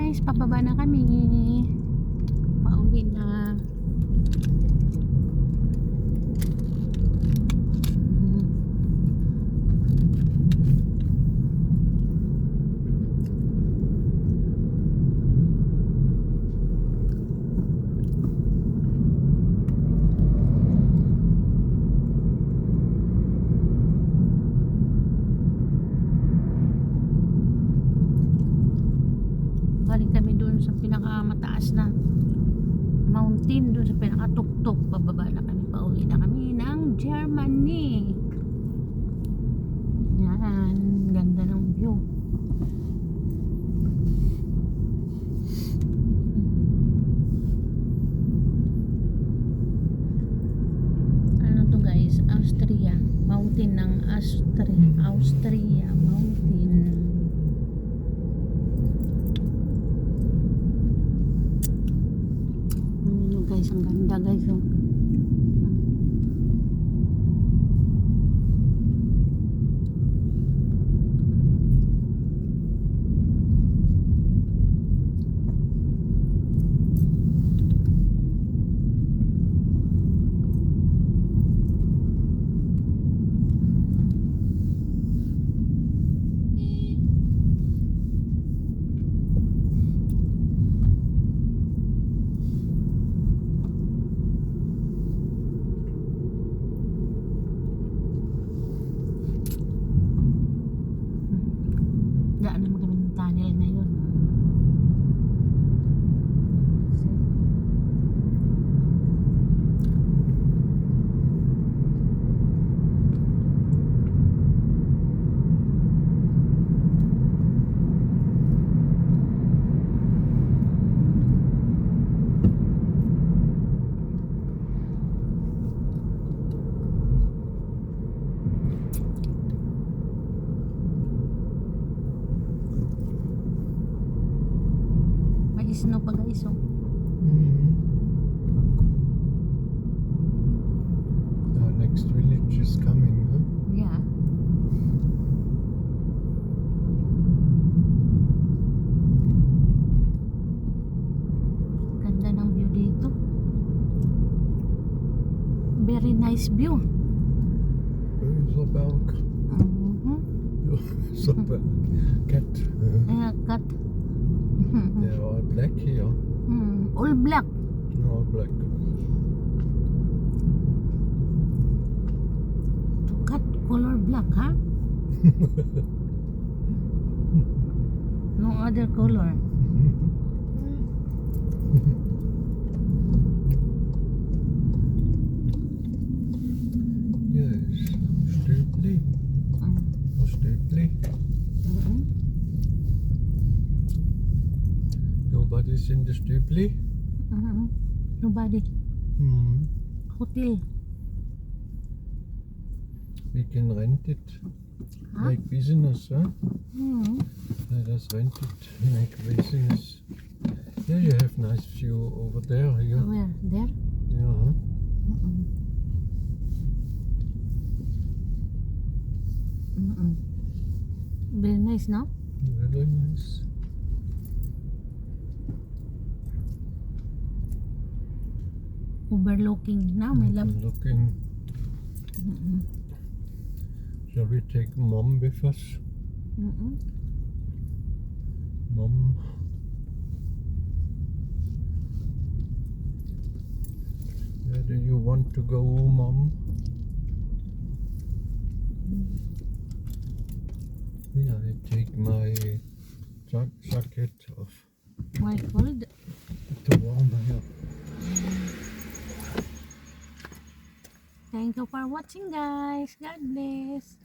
guys, pababa na kami. Pauwi na. Galing kami doon sa pinakamataas na mountain, doon sa pinakatuktok. Pababa na kami, pauwi na kami ng Germany. Yan, ganda ng view. Ano to guys? Austria, mountain ng Austria mountain. Guys, ang ganda guys, oh. Daan naman kami ng tunnel ngayon. Snow pa guys, oh. Our next village is coming, huh? Yeah. Ganda ng view dito. Very nice view. Öserberg. Öserberg. Cat. Cat. They are black here. All black. No, black. Cat color black, huh? No other color. Yes, Stübli. Stübli. Nobody's in the Stübli. Nobody. Hotel. We can rent it. Make business, huh? Let us rent it. Make business. Yeah, you have nice view over there. Here. Where? There? Yeah. Very nice, no? Very nice. Overlooking. Now, my love. Looking. Shall we take Mom with us? Mom. Where do you want to go, Mom? Yeah, I take my jacket off. Why cold? Too warm here. Thank you for watching guys. God bless.